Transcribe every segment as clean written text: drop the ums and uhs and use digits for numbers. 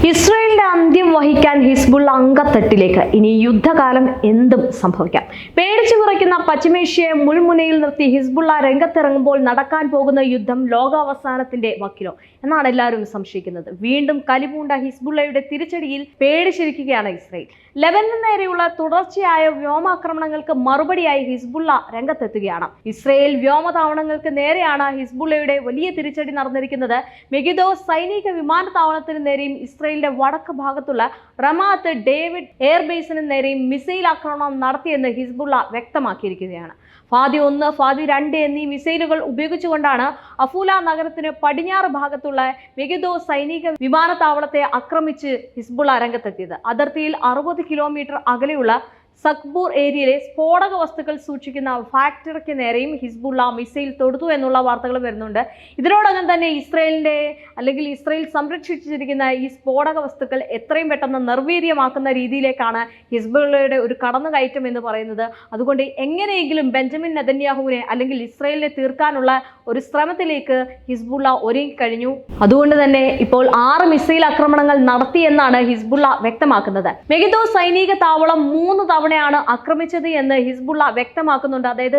ഇസ്രായേലിന്റെ അന്ത്യം വഹിക്കാൻ ഹിസ്ബുള്ള അംഗത്തട്ടിലേക്ക് ഇനി യുദ്ധകാലം എന്തും സംഭവിക്കാം. പേടിച്ചു വിറയ്ക്കുന്ന പശ്ചിമേഷ്യയെ മുൾമുനയിൽ നിർത്തി ഹിസ്ബുള്ള രംഗത്തിറങ്ങുമ്പോൾ നടക്കാൻ പോകുന്ന യുദ്ധം ലോകാവസാനത്തിന്റെ വക്കിലോ എന്നാണ് എല്ലാവരും സംശയിക്കുന്നത്. വീണ്ടും കലിപൂണ്ട ഹിസ്ബുള്ളയുടെ തിരിച്ചടിയിൽ പേടിച്ചിരിക്കുകയാണ് ഇസ്രായേൽ. ലെബനന് നേരെയുള്ള തുടർച്ചയായ വ്യോമാക്രമണങ്ങൾക്ക് മറുപടിയായി ഹിസ്ബുള്ള രംഗത്തെത്തുകയാണ്. ഇസ്രായേൽ വ്യോമതാവളങ്ങൾക്ക് നേരെയാണ് ഹിസ്ബുള്ളയുടെ വലിയ തിരിച്ചടി നടന്നിരിക്കുന്നത്. മെഗിദോ സൈനിക വിമാനത്താവളത്തിന് നേരെയും ഇസ്രായേലിന്റെ വടക്ക് ഭാഗത്തുള്ള റമാത്ത് ഡേവിഡ് എയർബേസിന് നേരെയും മിസൈൽ ആക്രമണം നടത്തിയെന്ന് ഹിസ്ബുള്ള വ്യക്തമാക്കിയിരിക്കുകയാണ്. ഫാദി 1, ഫാദി 2 എന്നീ മിസൈലുകൾ ഉപയോഗിച്ചുകൊണ്ടാണ് അഫൂല നഗരത്തിന് പടിഞ്ഞാറ് ഭാഗത്തുള്ള മെഗിദോ സൈനിക വിമാനത്താവളത്തെ ആക്രമിച്ച് ഹിസ്ബുള്ള രംഗത്തെത്തിയത്. അതിർത്തിയിൽ 60 കിലോമീറ്റർ അകലെയുള്ള സക്ബൂർ ഏരിയയിലെ സ്ഫോടക വസ്തുക്കൾ സൂക്ഷിക്കുന്ന ഫാക്ടറിക്ക് നേരെയും ഹിസ്ബുള്ള മിസൈൽ തൊടുത്തു എന്നുള്ള വാർത്തകൾ വരുന്നുണ്ട്. ഇതിനോടകം തന്നെ ഇസ്രായേൽ സംരക്ഷിച്ചിരിക്കുന്ന ഈ സ്ഫോടക വസ്തുക്കൾ എത്രയും പെട്ടെന്ന് നിർവീര്യമാക്കുന്ന രീതിയിലേക്കാണ് ഹിസ്ബുള്ളയുടെ ഒരു കടന്നുകയറ്റം എന്ന് പറയുന്നത്. അതുകൊണ്ട് എങ്ങനെയെങ്കിലും ബെഞ്ചമിൻ നെതന്യാഹുവിനെ അല്ലെങ്കിൽ ഇസ്രായേലിനെ തീർക്കാനുള്ള ഒരു ശ്രമത്തിലേക്ക് ഹിസ്ബുള്ള ഒരുങ്ങിക്കഴിഞ്ഞു. അതുകൊണ്ട് തന്നെ ഇപ്പോൾ 6 മിസൈൽ ആക്രമണങ്ങൾ നടത്തിയെന്നാണ് ഹിസ്ബുള്ള വ്യക്തമാക്കുന്നത്. മെഗിദോ സൈനിക താവളം 3 തവണയാണ് ആക്രമിച്ചത് എന്ന് ഹിസ്ബുള്ള വ്യക്തമാക്കുന്നുണ്ട്. അതായത്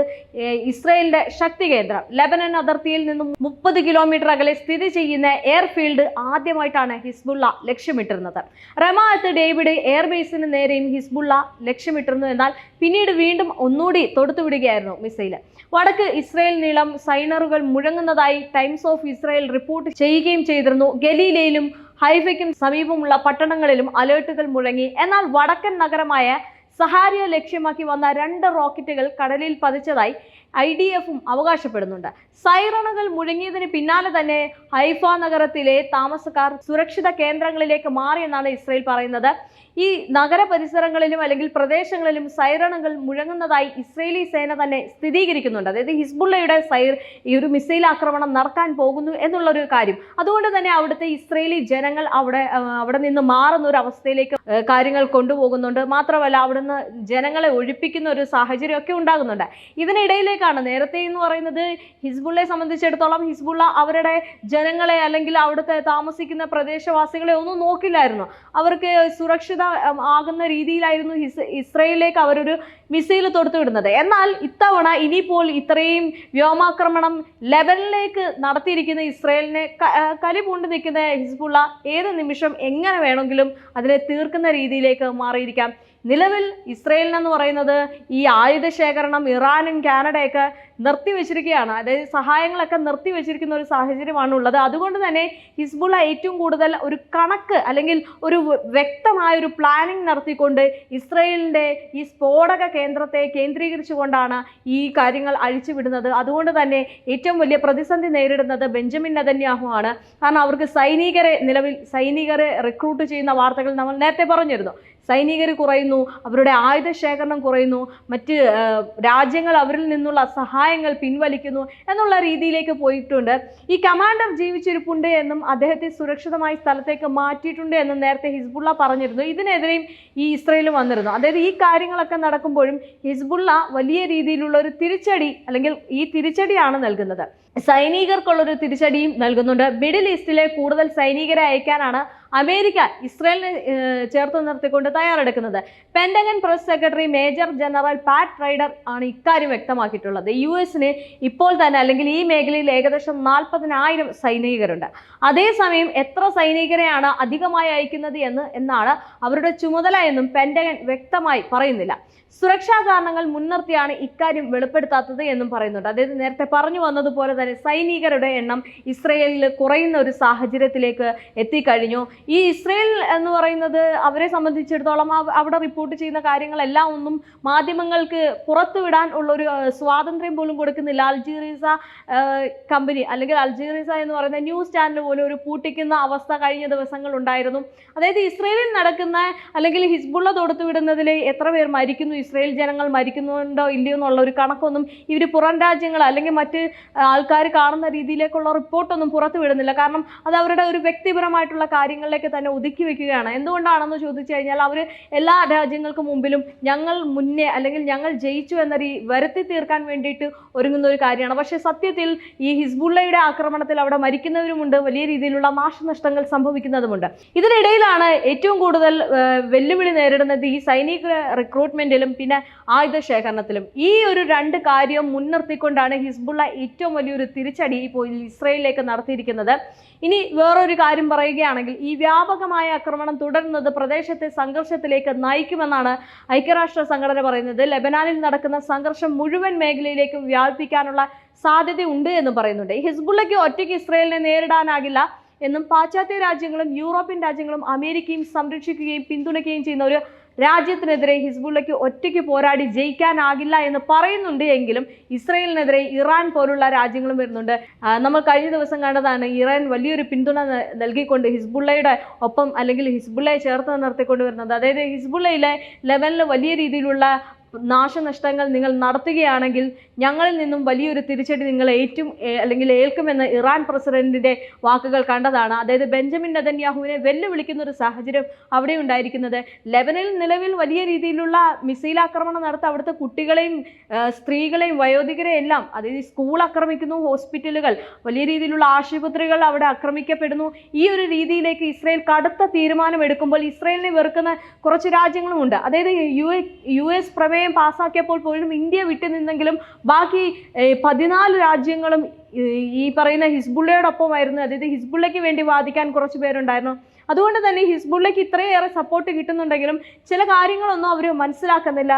ഇസ്രായേലിന്റെ ശക്തി കേന്ദ്രം ലെബനൻ അതിർത്തിയിൽ നിന്നും 30 കിലോമീറ്റർ അകലെ സ്ഥിതി ചെയ്യുന്ന എയർഫീൽഡ് ആദ്യമായിട്ടാണ് ഹിസ്ബുള്ള ലക്ഷ്യമിട്ടിരുന്നത്. റമാത്ത് ഡേവിഡ് എയർബേസിന് നേരെയും ഹിസ്ബുള്ള ലക്ഷ്യമിട്ടിരുന്നു. എന്നാൽ പിന്നീട് വീണ്ടും ഒന്നുകൂടി തൊടുത്തുവിടുകയായിരുന്നു മിസൈല്. വടക്ക് ഇസ്രായേൽ നീളം സൈനറുകൾ മുഴങ്ങുന്നതായി ടൈംസ് ഓഫ് ഇസ്രായേൽ റിപ്പോർട്ട് ചെയ്യുകയും ചെയ്തിരുന്നു. ഗലീലയിലും ഹൈഫയ്ക്കും സമീപമുള്ള പട്ടണങ്ങളിലും അലേർട്ടുകൾ മുഴങ്ങി. എന്നാൽ വടക്കൻ നഗരമായ സഹാരിയ ലക്ഷ്യമാക്കി വന്ന 2 റോക്കറ്റുകൾ കടലിൽ പതിച്ചതായി IDFും അവകാശപ്പെടുന്നുണ്ട്. സൈറണുകൾ മുഴങ്ങിയതിന് പിന്നാലെ തന്നെ ഹൈഫ നഗരത്തിലെ താമസക്കാർ സുരക്ഷിത കേന്ദ്രങ്ങളിലേക്ക് മാറിയെന്നാണ് ഇസ്രായേൽ പറയുന്നത്. ഈ നഗര പരിസരങ്ങളിലും അല്ലെങ്കിൽ പ്രദേശങ്ങളിലും സൈറണുകൾ മുഴങ്ങുന്നതായി ഇസ്രായേലി സേന തന്നെ സ്ഥിരീകരിക്കുന്നുണ്ട്. അതായത് ഹിസ്ബുള്ളയുടെ ഈ ഒരു മിസൈൽ ആക്രമണം നടക്കാൻ പോകുന്നു എന്നുള്ളൊരു കാര്യം. അതുകൊണ്ട് തന്നെ അവിടുത്തെ ഇസ്രായേലി ജനങ്ങൾ അവിടെ നിന്ന് മാറുന്ന ഒരു അവസ്ഥയിലേക്ക് കാര്യങ്ങൾ കൊണ്ടുപോകുന്നുണ്ട്. മാത്രമല്ല അവിടുന്ന് ജനങ്ങളെ ഒഴിപ്പിക്കുന്ന ഒരു സാഹചര്യം ഒക്കെ ഉണ്ടാകുന്നുണ്ട്. ഇതിനിടയിലേക്കാണ് നേരത്തെ എന്ന് പറയുന്നത് ഹിസ്ബുള്ളയെ സംബന്ധിച്ചിടത്തോളം ഹിസ്ബുള്ള അവരുടെ ജനങ്ങളെ അല്ലെങ്കിൽ അവിടുത്തെ താമസിക്കുന്ന പ്രദേശവാസികളെ ഒന്നും നോക്കില്ലായിരുന്നു. അവർക്ക് സുരക്ഷിത ആകുന്ന രീതിയിലായിരുന്നു ഇസ്രായേലിലേക്ക് അവരൊരു മിസൈൽ തൊടുത്തുവിടുന്നത്. എന്നാൽ ഇത്തവണ ഇനിയിപ്പോൾ ഇത്രയും വ്യോമാക്രമണം ലെബനിലേക്ക് നടത്തിയിരിക്കുന്ന ഇസ്രായേലിനെ കലിപൂണ്ട് നിൽക്കുന്ന ഹിസ്ബുള്ള ഏത് നിമിഷം എങ്ങനെ വേണമെങ്കിലും അതിനെ തീർക്കുന്ന രീതിയിലേക്ക് മാറിയിരിക്കാം. നിലവിൽ ഇസ്രായേലിനെന്ന് പറയുന്നത് ഈ ആയുധ ശേഖരണം ഇറാനും കാനഡയൊക്കെ നിർത്തിവെച്ചിരിക്കുകയാണ്. അതായത് സഹായങ്ങളൊക്കെ നിർത്തിവെച്ചിരിക്കുന്ന ഒരു സാഹചര്യമാണ് ഉള്ളത്. അതുകൊണ്ട് തന്നെ ഹിസ്ബുള്ള ഏറ്റവും കൂടുതൽ ഒരു കണക്ക് അല്ലെങ്കിൽ ഒരു വ്യക്തമായൊരു പ്ലാനിങ് നടത്തിക്കൊണ്ട് ഇസ്രായേലിൻ്റെ ഈ സ്ഫോടക കേന്ദ്രത്തെ കേന്ദ്രീകരിച്ചുകൊണ്ടാണ് ഈ കാര്യങ്ങൾ അഴിച്ചുവിടുന്നത്. അതുകൊണ്ട് തന്നെ ഏറ്റവും വലിയ പ്രതിസന്ധി നേരിടുന്നത് ബെഞ്ചമിൻ നെതന്യാഹു ആണ്. കാരണം അവർക്ക് സൈനികരെ റിക്രൂട്ട് ചെയ്യുന്ന വാർത്തകൾ നമ്മൾ നേരത്തെ പറഞ്ഞിരുന്നു. സൈനികർ കുറയുന്നു, അവരുടെ ആയുധ ശേഖരണം കുറയുന്നു, മറ്റ് രാജ്യങ്ങൾ അവരിൽ നിന്നുള്ള സഹായങ്ങൾ പിൻവലിക്കുന്നു എന്നുള്ള രീതിയിലേക്ക് പോയിട്ടുണ്ട്. ഈ കമാൻഡർ ജീവിച്ചിരിപ്പുണ്ട് എന്നും അദ്ദേഹത്തെ സുരക്ഷിതമായ സ്ഥലത്തേക്ക് മാറ്റിയിട്ടുണ്ട് എന്നും നേരത്തെ ഹിസ്ബുള്ള പറഞ്ഞിരുന്നു. ഇതിനെതിരെയും ഈ ഇസ്രായേൽ വന്നിരുന്നു. അതായത് ഈ കാര്യങ്ങളൊക്കെ നടക്കുമ്പോഴും ഹിസ്ബുള്ള വലിയ രീതിയിലുള്ള ഒരു തിരിച്ചടി അല്ലെങ്കിൽ ഈ തിരിച്ചടിയാണ് നൽകുന്നത്. സൈനികർക്കുള്ളൊരു തിരിച്ചടിയും നൽകുന്നുണ്ട്. മിഡിൽ ഈസ്റ്റിലെ കൂടുതൽ സൈനികരെ അയക്കാനാണ് അമേരിക്ക ഇസ്രായേലിനെ ചേർത്ത് നിർത്തിക്കൊണ്ട് തയ്യാറെടുക്കുന്നത്. Pentagon press secretary major general Pat Ryder ആണ് ഇക്കാര്യം വ്യക്തമാക്കിയിട്ടുള്ളത്. US-ന് ഇപ്പോൾ തന്നെ അല്ലെങ്കിൽ ഈ മേഖലയിൽ ഏകദേശം 40,000 സൈനികരുണ്ട്. അതേസമയം എത്ര സൈനികരെയാണ് അധികമായി അയക്കുന്നത് എന്നാണ് അവരുടെ ചുമതല എന്നും പെന്റഗൺ വ്യക്തമായി പറയുന്നില്ല. സുരക്ഷാ കാരണങ്ങൾ മുൻനിർത്തിയാണ് ഇക്കാര്യം വെളിപ്പെടുത്താത്തത് എന്നും പറയുന്നുണ്ട്. അതായത് നേരത്തെ പറഞ്ഞു വന്നതുപോലെ തന്നെ സൈനികരുടെ എണ്ണം ഇസ്രായേലിൽ കുറയുന്ന ഒരു സാഹചര്യത്തിലേക്ക് എത്തിക്കഴിഞ്ഞു. ഈ ഇസ്രായേൽ എന്ന് പറയുന്നത് അവരെ സംബന്ധിച്ചിടത്തോളം അവിടെ റിപ്പോർട്ട് ചെയ്യുന്ന കാര്യങ്ങളെല്ലാം ഒന്നും മാധ്യമങ്ങൾക്ക് പുറത്തുവിടാൻ ഉള്ളൊരു സ്വാതന്ത്ര്യം പോലും കൊടുക്കുന്നില്ല. അൽജീറീസ കമ്പനി അല്ലെങ്കിൽ അൽജീറീസ എന്ന് പറയുന്ന ന്യൂസ് ചാനൽ പോലും ഒരു പൂട്ടിക്കുന്ന അവസ്ഥ കഴിഞ്ഞ ദിവസങ്ങൾ ഉണ്ടായിരുന്നു. അതായത് ഇസ്രായേലിൽ നടക്കുന്ന അല്ലെങ്കിൽ ഹിസ്ബുള്ള തൊടുത്തുവിടുന്നതിൽ എത്ര പേർ മരിക്കുന്നു, ഇസ്രായേൽ ജനങ്ങൾ മരിക്കുന്നുണ്ടോ ഇല്ലയോ എന്നുള്ള ഒരു കണക്കൊന്നും ഇവർ പുറം രാജ്യങ്ങൾ അല്ലെങ്കിൽ മറ്റ് ആൾക്കാർ കാണുന്ന രീതിയിലേക്കുള്ള റിപ്പോർട്ടൊന്നും പുറത്തു വിടുന്നില്ല. കാരണം അത് അവരുടെ ഒരു വ്യക്തിപരമായിട്ടുള്ള കാര്യങ്ങൾ കാര്യങ്ങളിലേക്ക് തന്നെ ഒതുക്കി വെക്കുകയാണ്. എന്തുകൊണ്ടാണെന്ന് ചോദിച്ചു കഴിഞ്ഞാൽ അവർ എല്ലാ രാജ്യങ്ങൾക്ക് മുമ്പിലും ഞങ്ങൾ മുന്നേ അല്ലെങ്കിൽ ഞങ്ങൾ ജയിച്ചു എന്ന വരുത്തി തീർക്കാൻ വേണ്ടിയിട്ട് ഒരുങ്ങുന്ന ഒരു കാര്യമാണ്. പക്ഷേ സത്യത്തിൽ ഈ ഹിസ്ബുള്ളയുടെ ആക്രമണത്തിൽ അവിടെ മരിക്കുന്നവരുമുണ്ട്, വലിയ രീതിയിലുള്ള നാശനഷ്ടങ്ങൾ സംഭവിക്കുന്നതുമുണ്ട്. ഇതിനിടയിലാണ് ഏറ്റവും കൂടുതൽ വെല്ലുവിളി നേരിടുന്നത് ഈ സൈനിക റിക്രൂട്ട്മെന്റിലും പിന്നെ ആയുധ ശേഖരണത്തിലും. ഈ ഒരു രണ്ട് കാര്യം മുൻനിർത്തിക്കൊണ്ടാണ് ഹിസ്ബുള്ള ഏറ്റവും വലിയൊരു തിരിച്ചടി ഇപ്പോൾ ഇസ്രയേലിലേക്ക് നടത്തിയിരിക്കുന്നത്. ഇനി വേറൊരു കാര്യം പറയുകയാണെങ്കിൽ ഈ വ്യാപകമായ ആക്രമണം തുടരുന്നത് പ്രദേശത്തെ സംഘർഷത്തിലേക്ക് നയിക്കുമെന്നാണ് ഐക്യരാഷ്ട്ര സംഘടന പറയുന്നത്. ലെബനാനിൽ നടക്കുന്ന സംഘർഷം മുഴുവൻ മേഖലയിലേക്കും വ്യാപിപ്പിക്കാനുള്ള സാധ്യതയുണ്ട് എന്ന് പറയുന്നുണ്ട്. ഹിസ്ബുള്ളയ്ക്ക് ഒറ്റയ്ക്ക് ഇസ്രയേലിനെ നേരിടാനാകില്ല എന്നും പാശ്ചാത്യ രാജ്യങ്ങളും യൂറോപ്യൻ രാജ്യങ്ങളും അമേരിക്കയും സംരക്ഷിക്കുകയും പിന്തുണയ്ക്കുകയും ചെയ്യുന്ന ഒരു രാജ്യത്തിനെതിരെ ഹിസ്ബുള്ളയ്ക്ക് ഒറ്റയ്ക്ക് പോരാടി ജയിക്കാനാകില്ല എന്ന് പറയുന്നുണ്ട്. എങ്കിലും ഇസ്രയേലിനെതിരെ ഇറാൻ പോലുള്ള രാജ്യങ്ങളും വരുന്നുണ്ട്. നമ്മൾ കഴിഞ്ഞ ദിവസം കണ്ടതാണ്, ഇറാൻ വലിയൊരു പിന്തുണ നൽകിക്കൊണ്ട് ഹിസ്ബുള്ളയുടെ ഒപ്പം അല്ലെങ്കിൽ ഹിസ്ബുള്ളയെ ചേർത്ത് നിർത്തിക്കൊണ്ട് വരുന്നത്. അതായത് ഹിസ്ബുള്ളയിലെ ലെവലിൽ വലിയ രീതിയിലുള്ള നാശനഷ്ടങ്ങൾ നിങ്ങൾ നടത്തുകയാണെങ്കിൽ ഞങ്ങളിൽ നിന്നും വലിയൊരു തിരിച്ചടി നിങ്ങൾ ഏൽക്കുമെന്ന് ഇറാൻ പ്രസിഡന്റിന്റെ വാക്കുകൾ കണ്ടതാണ്. അതായത് ബെഞ്ചമിൻ നെതന്യാഹുവിനെ വെല്ലുവിളിക്കുന്ന ഒരു സാഹചര്യം അവിടെ ഉണ്ടായിരിക്കുന്നത്. ലെബനിൽ നിലവിൽ വലിയ രീതിയിലുള്ള മിസൈൽ ആക്രമണം നടത്തി അവിടുത്തെ കുട്ടികളെയും സ്ത്രീകളെയും വയോധികരെയും എല്ലാം, അതായത് സ്കൂൾ ആക്രമിക്കുന്നു, ഹോസ്പിറ്റലുകൾ, വലിയ രീതിയിലുള്ള ആശുപത്രികൾ അവിടെ ആക്രമിക്കപ്പെടുന്നു. ഈ ഒരു രീതിയിലേക്ക് ഇസ്രയേൽ കടുത്ത തീരുമാനം എടുക്കുമ്പോൾ ഇസ്രയേലിനെ വെറുക്കുന്ന കുറച്ച് രാജ്യങ്ങളുമുണ്ട്. അതായത് യു എസ് പ്രമേയം പാസ്സാക്കിയപ്പോൾ പോലും ഇന്ത്യ വിട്ടു നിന്നെങ്കിലും ബാക്കി 14 രാജ്യങ്ങളും ഈ പറയുന്ന ഹിസ്ബുള്ളയോടൊപ്പമായിരുന്നു. അതായത് ഹിസ്ബുള്ളയ്ക്ക് വേണ്ടി വാദിക്കാൻ കുറച്ച് പേരുണ്ടായിരുന്നു. അതുകൊണ്ട് തന്നെ ഹിസ്ബുള്ളയ്ക്ക് ഇത്രയേറെ സപ്പോർട്ട് കിട്ടുന്നുണ്ടെങ്കിലും ചില കാര്യങ്ങളൊന്നും അവർ മനസ്സിലാക്കുന്നില്ല.